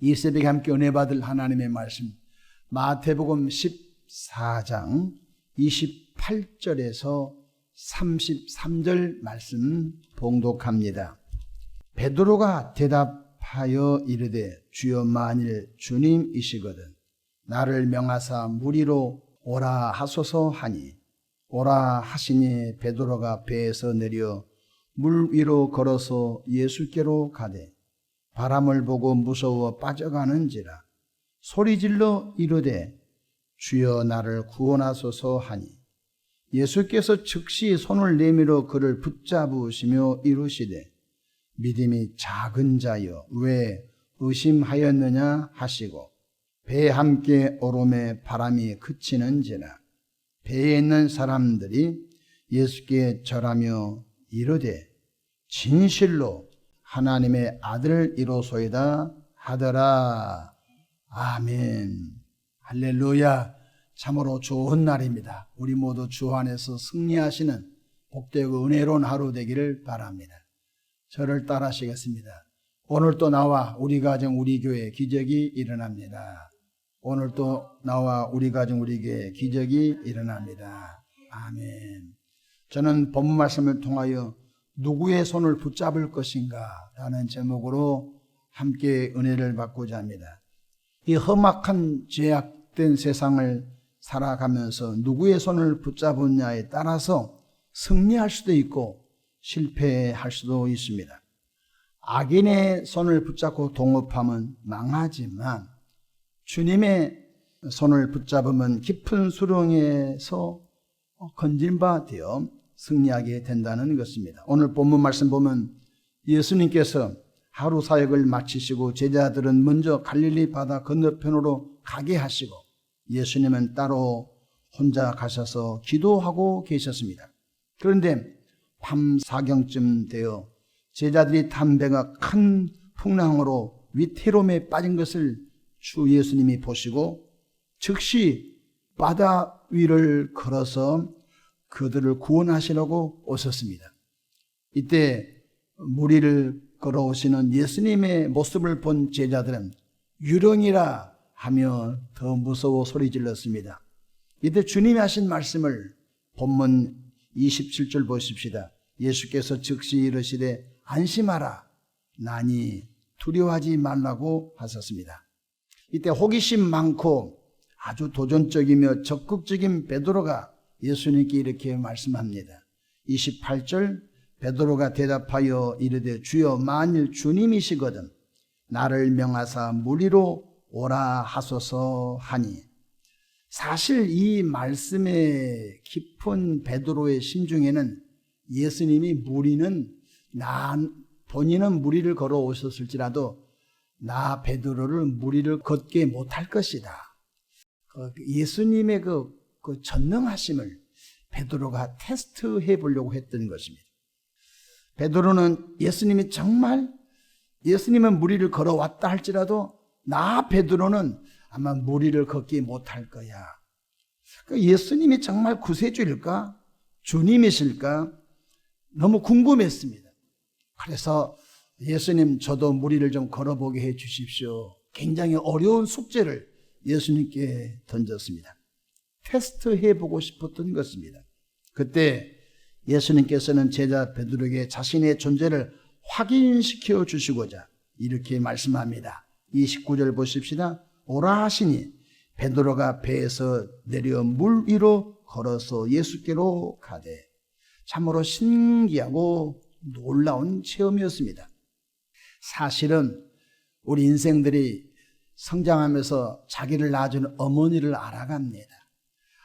이 새벽에 함께 은혜 받을 하나님의 말씀, 마태복음 14장 28절에서 33절 말씀 봉독합니다. 베드로가 대답하여 이르되 주여 만일 주님이시거든 나를 명하사 물 위로 오라 하소서 하니 오라 하시니 베드로가 배에서 내려 물 위로 걸어서 예수께로 가되 바람을 보고 무서워 빠져가는지라 소리질러 이르되 주여 나를 구원하소서 하니 예수께서 즉시 손을 내밀어 그를 붙잡으시며 이르시되 믿음이 작은 자여 왜 의심하였느냐 하시고 배에 함께 오름에 바람이 그치는지라 배에 있는 사람들이 예수께 절하며 이르되 진실로 하나님의 아들이로소이다 하더라. 아멘. 할렐루야. 참으로 좋은 날입니다. 우리 모두 주 안에서 승리하시는 복되고 은혜로운 하루 되기를 바랍니다. 저를 따라하시겠습니다. 오늘 또 나와 우리 가정 우리 교회 기적이 일어납니다. 오늘 또 나와 우리 가정 우리 교회 기적이 일어납니다. 아멘. 저는 본문 말씀을 통하여 누구의 손을 붙잡을 것인가 라는 제목으로 함께 은혜를 받고자 합니다. 이 험악한 죄악된 세상을 살아가면서 누구의 손을 붙잡느냐에 따라서 승리할 수도 있고 실패할 수도 있습니다. 악인의 손을 붙잡고 동업하면 망하지만 주님의 손을 붙잡으면 깊은 수렁에서 건진 바 되어 승리하게 된다는 것입니다. 오늘 본문 말씀 보면 예수님께서 하루 사역을 마치시고 제자들은 먼저 갈릴리 바다 건너편으로 가게 하시고 예수님은 따로 혼자 가셔서 기도하고 계셨습니다. 그런데 밤 사경쯤 되어 제자들이 탄 배가 큰 풍랑으로 위태로움에 빠진 것을 주 예수님이 보시고 즉시 바다 위를 걸어서 그들을 구원하시려고 오셨습니다. 이때 물 위를 걸어오시는 예수님의 모습을 본 제자들은 유령이라 하며 더 무서워 소리질렀습니다. 이때 주님이 하신 말씀을 본문 27절 보십시다. 예수께서 즉시 이르시되 안심하라 나니 두려워하지 말라고 하셨습니다. 이때 호기심 많고 아주 도전적이며 적극적인 베드로가 예수님께 이렇게 말씀합니다. 28절 베드로가 대답하여 이르되 주여 만일 주님이시거든 나를 명하사 물 위로 오라 하소서 하니 사실 이 말씀의 깊은 베드로의 심중에는 예수님이 본인은 물 위를 걸어오셨을지라도 나 베드로를 물 위를 걷게 못할 것이다. 예수님의 그 전능하심을 베드로가 테스트해 보려고 했던 것입니다. 베드로는 예수님은 물 위를 걸어왔다 할지라도 나 베드로는 아마 물 위를 걷기 못할 거야. 예수님이 정말 구세주일까? 주님이실까? 너무 궁금했습니다. 그래서 예수님 저도 물 위를 좀 걸어보게 해 주십시오. 굉장히 어려운 숙제를 예수님께 던졌습니다. 테스트해 보고 싶었던 것입니다. 그때 예수님께서는 제자 베드로에게 자신의 존재를 확인시켜 주시고자 이렇게 말씀합니다. 29절 보십시다. 오라 하시니 베드로가 배에서 내려 물 위로 걸어서 예수께로 가되 참으로 신기하고 놀라운 체험이었습니다. 사실은 우리 인생들이 성장하면서 자기를 낳아준 어머니를 알아갑니다.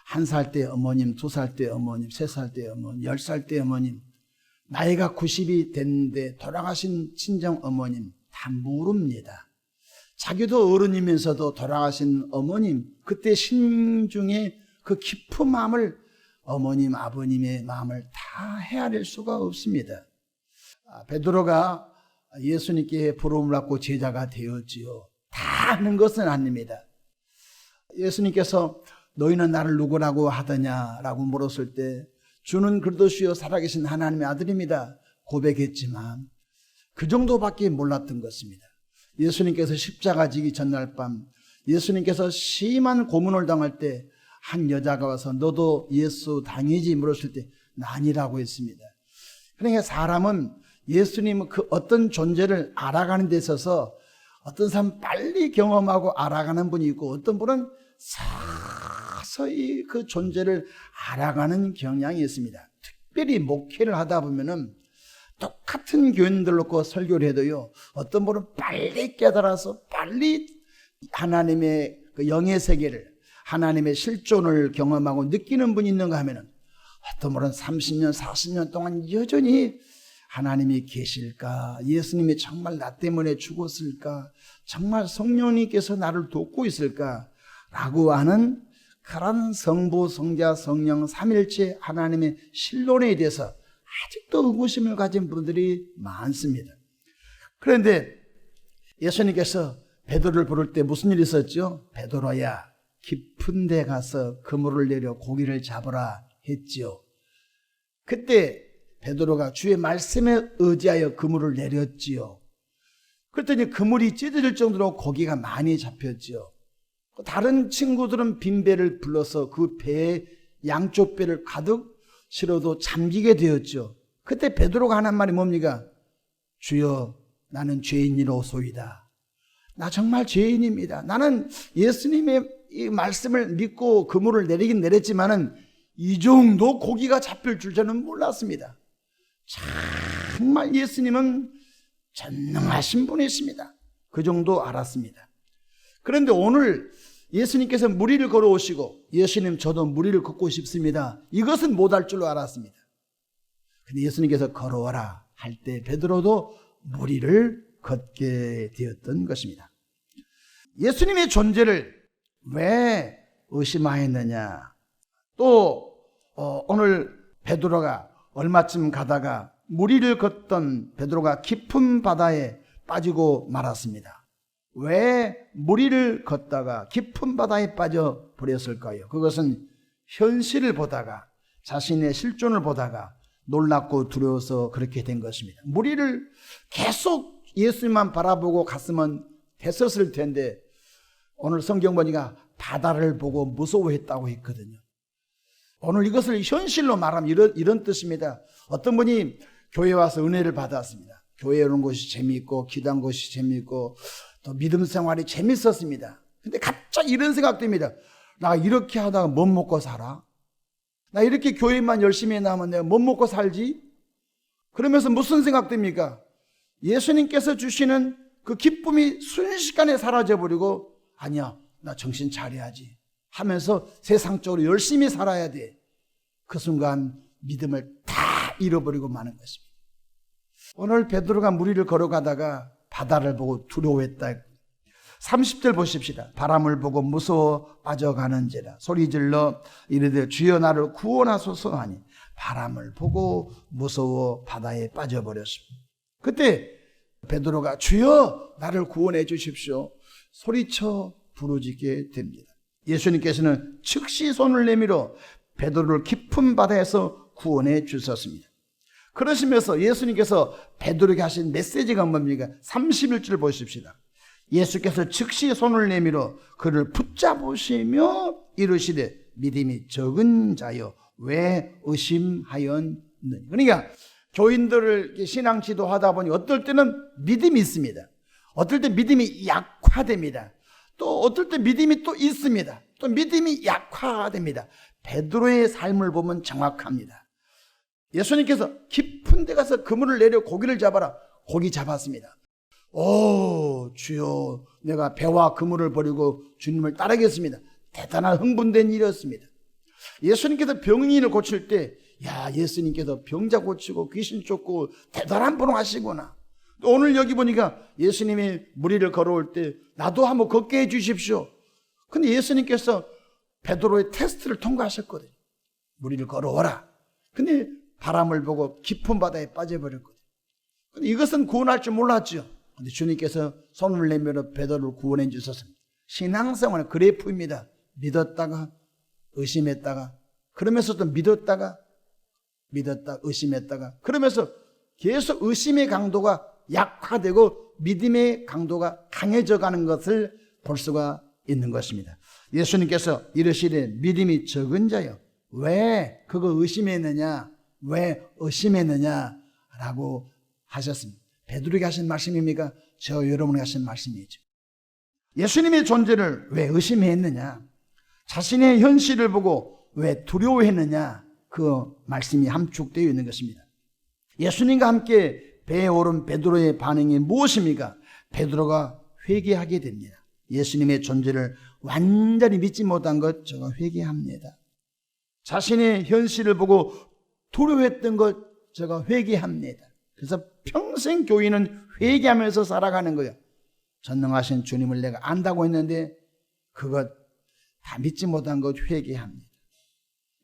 1살 때 어머님, 2살 때 어머님, 3살 때 어머님, 10살 때 어머님, 나이가 90이 됐는데 돌아가신 친정 어머님 다 모릅니다. 자기도 어른이면서도 돌아가신 어머님, 그때 심중에 그 깊은 마음을 어머님, 아버님의 마음을 다 헤아릴 수가 없습니다. 베드로가 예수님께 부름을 받고 제자가 되었지요. 다 아는 것은 아닙니다. 예수님께서 너희는 나를 누구라고 하더냐라고 물었을 때 주는 그리스도시요 살아계신 하나님의 아들입니다 고백했지만 그 정도밖에 몰랐던 것입니다. 예수님께서 십자가 지기 전날 밤 예수님께서 심한 고문을 당할 때 한 여자가 와서 너도 예수 당이지 물었을 때 아니라고 했습니다. 그러니까 사람은 예수님은 그 어떤 존재를 알아가는 데 있어서 어떤 사람은 빨리 경험하고 알아가는 분이 있고 어떤 분은 서서히 그 존재를 알아가는 경향이 있습니다. 특별히 목회를 하다 보면은 똑같은 교인들 놓고 설교를 해도요, 어떤 분은 빨리 깨달아서 빨리 하나님의 그 영의 세계를, 하나님의 실존을 경험하고 느끼는 분이 있는가 하면은 어떤 분은 30년, 40년 동안 여전히 하나님이 계실까? 예수님이 정말 나 때문에 죽었을까? 정말 성령님께서 나를 돕고 있을까? 라고 하는 그런 성부, 성자, 성령, 삼일체 하나님의 신론에 대해서 아직도 의구심을 가진 분들이 많습니다. 그런데 예수님께서 베드로를 부를 때 무슨 일이 있었죠? 베드로야, 깊은 데 가서 그물을 내려 고기를 잡으라 했지요. 그때 베드로가 주의 말씀에 의지하여 그물을 내렸지요. 그랬더니 그물이 찢어질 정도로 고기가 많이 잡혔지요. 다른 친구들은 빈 배를 불러서 그 배에 양쪽 배를 가득 실어도 잠기게 되었죠. 그때 베드로가 하는 말이 뭡니까? 주여, 나는 죄인이로소이다. 나 정말 죄인입니다. 나는 예수님의 이 말씀을 믿고 그물을 내리긴 내렸지만은 이 정도 고기가 잡힐 줄 저는 몰랐습니다. 정말 예수님은 전능하신 분이십니다. 그 정도 알았습니다. 그런데 오늘 예수님께서 무리를 걸어오시고 예수님 저도 무리를 걷고 싶습니다. 이것은 못할 줄로 알았습니다. 근데 예수님께서 걸어와라 할 때 베드로도 무리를 걷게 되었던 것입니다. 예수님의 존재를 왜 의심하였느냐? 또 오늘 베드로가 얼마쯤 가다가 무리를 걷던 베드로가 깊은 바다에 빠지고 말았습니다. 왜 무리를 걷다가 깊은 바다에 빠져 버렸을까요? 그것은 현실을 보다가 자신의 실존을 보다가 놀랍고 두려워서 그렇게 된 것입니다. 무리를 계속 예수님만 바라보고 갔으면 됐었을 텐데 오늘 성경 보니까 바다를 보고 무서워했다고 했거든요. 오늘 이것을 현실로 말하면 이런 뜻입니다. 어떤 분이 교회 와서 은혜를 받았습니다. 교회에 오는 것이 재미있고 기도한 것이 재미있고 또 믿음 생활이 재밌었습니다. 근데 갑자기 이런 생각 듭니다. 나 이렇게 하다가 못 먹고 살아? 나 이렇게 교회만 열심히 나면 내가 못 먹고 살지? 그러면서 무슨 생각 듭니까? 예수님께서 주시는 그 기쁨이 순식간에 사라져버리고 아니야, 나 정신 차려야지 하면서 세상적으로 열심히 살아야 돼. 그 순간 믿음을 다 잃어버리고 마는 것입니다. 오늘 베드로가 무리를 걸어가다가 바다를 보고 두려워했다. 30절 보십시다. 바람을 보고 무서워 빠져가는지라 소리질러 이르되 주여 나를 구원하소서 하니 바람을 보고 무서워 바다에 빠져버렸습니다. 그때 베드로가 주여 나를 구원해 주십시오 소리쳐 부르짖게 됩니다. 예수님께서는 즉시 손을 내밀어 베드로를 깊은 바다에서 구원해 주셨습니다. 그러시면서 예수님께서 베드로에게 하신 메시지가 뭡니까? 31절 보십시다. 예수께서 즉시 손을 내밀어 그를 붙잡으시며 이르시되 믿음이 적은 자여 왜 의심하였느냐. 그러니까 교인들을 신앙 지도하다 보니 어떨 때는 믿음이 있습니다. 어떨 때 믿음이 약화됩니다. 또 어떨 때 믿음이 또 있습니다. 또 믿음이 약화됩니다. 베드로의 삶을 보면 정확합니다. 예수님께서 깊은 데 가서 그물을 내려 고기를 잡아라. 고기 잡았습니다. 오 주여 내가 배와 그물을 버리고 주님을 따르겠습니다. 대단한 흥분된 일이었습니다. 예수님께서 병인을 고칠 때 야 예수님께서 병자 고치고 귀신 쫓고 대단한 분을 하시구나. 또 오늘 여기 보니까 예수님이 무리를 걸어올 때 나도 한번 걷게 해 주십시오. 근데 예수님께서 베드로의 테스트를 통과하셨거든요. 무리를 걸어오라. 근데 바람을 보고 깊은 바다에 빠져버렸거든요. 근데 이것은 구원할 줄 몰랐죠. 근데 주님께서 손을 내밀어 베드로를 구원해 주셨습니다. 신앙생활은 그래프입니다. 믿었다가 의심했다가 그러면서 또 믿었다 의심했다가 그러면서 계속 의심의 강도가 약화되고 믿음의 강도가 강해져 가는 것을 볼 수가 있는 것입니다. 예수님께서 이르시되 믿음이 적은 자여 왜 그거 의심했느냐, 왜 의심했느냐 라고 하셨습니다. 베드로에게 하신 말씀입니까? 저 여러분에게 하신 말씀이죠. 예수님의 존재를 왜 의심했느냐, 자신의 현실을 보고 왜 두려워했느냐, 그 말씀이 함축되어 있는 것입니다. 예수님과 함께 배에 오른 베드로의 반응이 무엇입니까? 베드로가 회개하게 됩니다. 예수님의 존재를 완전히 믿지 못한 것 제가 회개합니다. 자신의 현실을 보고 두려워했던 것 제가 회개합니다. 그래서 평생 교인은 회개하면서 살아가는 거예요. 전능하신 주님을 내가 안다고 했는데 그것 다 믿지 못한 것 회개합니다.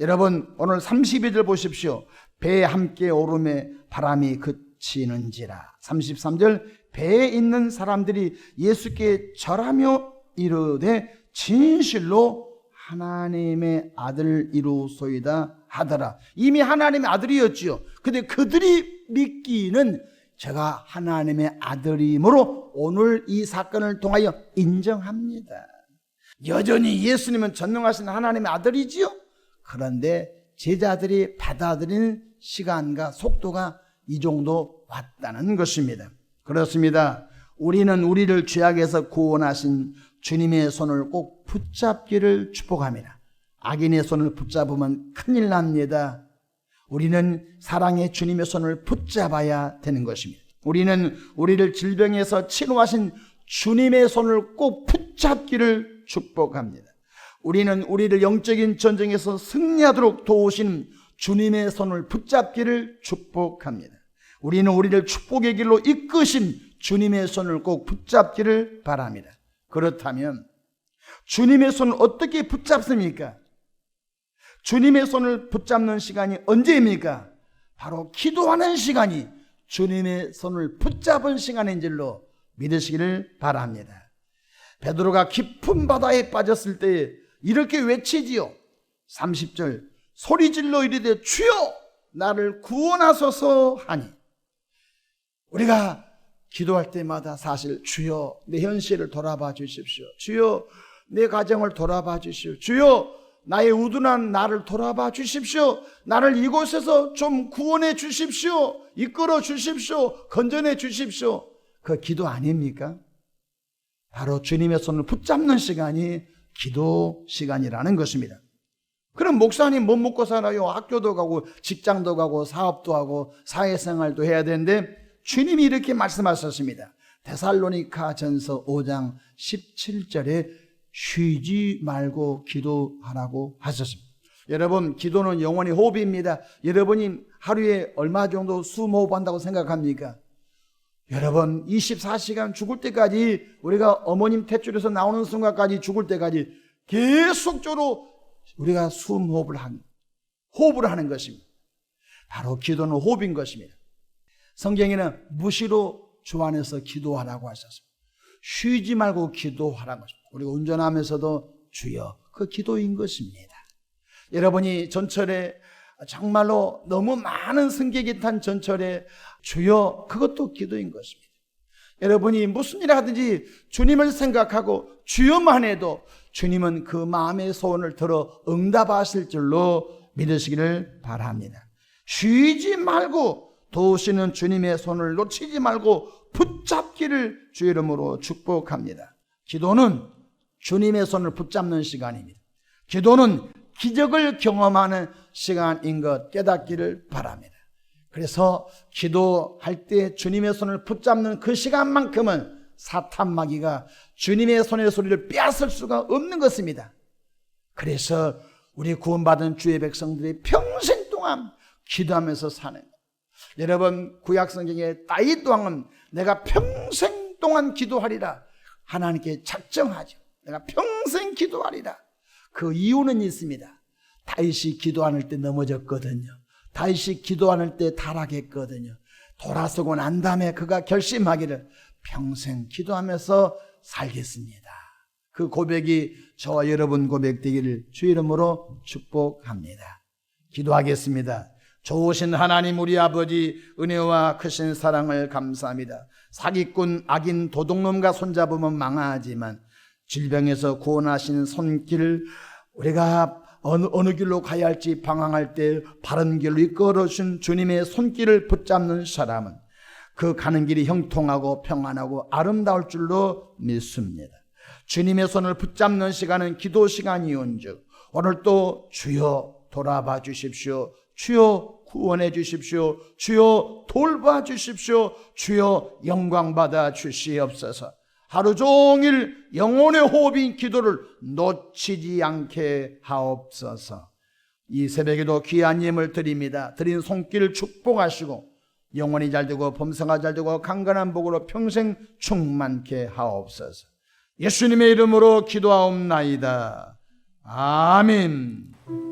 여러분 오늘 32절 보십시오. 배에 함께 오름에 바람이 그치는지라. 33절 배에 있는 사람들이 예수께 절하며 이르되 진실로 하나님의 아들이로소이다 하더라. 이미 하나님의 아들이었지요. 근데 그들이 믿기는 제가 하나님의 아들이므로 오늘 이 사건을 통하여 인정합니다. 여전히 예수님은 전능하신 하나님의 아들이지요. 그런데 제자들이 받아들이는 시간과 속도가 이 정도 왔다는 것입니다. 그렇습니다. 우리는 우리를 죄악에서 구원하신 주님의 손을 꼭 붙잡기를 축복합니다. 악인의 손을 붙잡으면 큰일 납니다. 우리는 사랑의 주님의 손을 붙잡아야 되는 것입니다. 우리는 우리를 질병에서 치료하신 주님의 손을 꼭 붙잡기를 축복합니다. 우리는 우리를 영적인 전쟁에서 승리하도록 도우신 주님의 손을 붙잡기를 축복합니다. 우리는 우리를 축복의 길로 이끄신 주님의 손을 꼭 붙잡기를 바랍니다. 그렇다면 주님의 손을 어떻게 붙잡습니까? 주님의 손을 붙잡는 시간이 언제입니까? 바로 기도하는 시간이 주님의 손을 붙잡은 시간인 줄로 믿으시기를 바랍니다. 베드로가 깊은 바다에 빠졌을 때 이렇게 외치지요. 30절 소리질러 이르되 주여 나를 구원하소서 하니. 우리가 기도할 때마다 사실 주여 내 현실을 돌아봐 주십시오. 주여 내 가정을 돌아봐 주십시오. 주여 나의 우둔한 나를 돌아봐 주십시오. 나를 이곳에서 좀 구원해 주십시오. 이끌어 주십시오. 건져내 주십시오. 그 기도 아닙니까? 바로 주님의 손을 붙잡는 시간이 기도 시간이라는 것입니다. 그럼 목사님 못 먹고 살아요? 학교도 가고 직장도 가고 사업도 하고 사회생활도 해야 되는데 주님이 이렇게 말씀하셨습니다. 데살로니가 전서 5장 17절에 쉬지 말고 기도하라고 하셨습니다. 여러분 기도는 영원히 호흡입니다. 여러분이 하루에 얼마 정도 숨호흡한다고 생각합니까? 여러분 24시간 죽을 때까지 우리가 어머님 탯줄에서 나오는 순간까지 죽을 때까지 계속적으로 우리가 호흡을 하는 것입니다. 바로 기도는 호흡인 것입니다. 성경에는 무시로 주 안에서 기도하라고 하셨습니다. 쉬지 말고 기도하라는 것입니다. 우리가 운전하면서도 주여 그 기도인 것입니다. 여러분이 전철에 정말로 너무 많은 승객이 탄 전철에 주여 그것도 기도인 것입니다. 여러분이 무슨 일을 하든지 주님을 생각하고 주여만 해도 주님은 그 마음의 소원을 들어 응답하실 줄로 믿으시기를 바랍니다. 쉬지 말고 도우시는 주님의 손을 놓치지 말고 붙잡기를 주의 이름으로 축복합니다. 기도는 주님의 손을 붙잡는 시간입니다. 기도는 기적을 경험하는 시간인 것 깨닫기를 바랍니다. 그래서 기도할 때 주님의 손을 붙잡는 그 시간만큼은 사탄 마귀가 주님의 손의 소리를 빼앗을 수가 없는 것입니다. 그래서 우리 구원받은 주의 백성들이 평생 동안 기도하면서 사는 것. 여러분 구약 성경에 다윗 왕은 내가 평생 동안 기도하리라 하나님께 작정하죠. 내가 평생 기도하리라. 그 이유는 있습니다. 다윗이 기도할 때 넘어졌거든요. 다윗이 기도할 때 타락했거든요. 돌아서고 난 다음에 그가 결심하기를 평생 기도하면서 살겠습니다. 그 고백이 저와 여러분 고백 되기를 주의 이름으로 축복합니다. 기도하겠습니다. 좋으신 하나님 우리 아버지, 은혜와 크신 사랑을 감사합니다. 사기꾼, 악인, 도둑놈과 손잡으면 망하지만 질병에서 구원하신 손길, 우리가 어느 길로 가야 할지 방황할 때 바른 길로 이끌어주신 주님의 손길을 붙잡는 사람은 그 가는 길이 형통하고 평안하고 아름다울 줄로 믿습니다. 주님의 손을 붙잡는 시간은 기도 시간이온즉 오늘 또 주여 돌아봐 주십시오, 주여 구원해 주십시오, 주여 돌봐 주십시오, 주여 영광 받아 주시옵소서. 하루 종일 영혼의 호흡인 기도를 놓치지 않게 하옵소서. 이 새벽에도 귀한 예물 드립니다. 드린 손길 축복하시고 영혼이 잘되고 범사가 잘되고 강건한 복으로 평생 충만케 하옵소서. 예수님의 이름으로 기도하옵나이다. 아멘.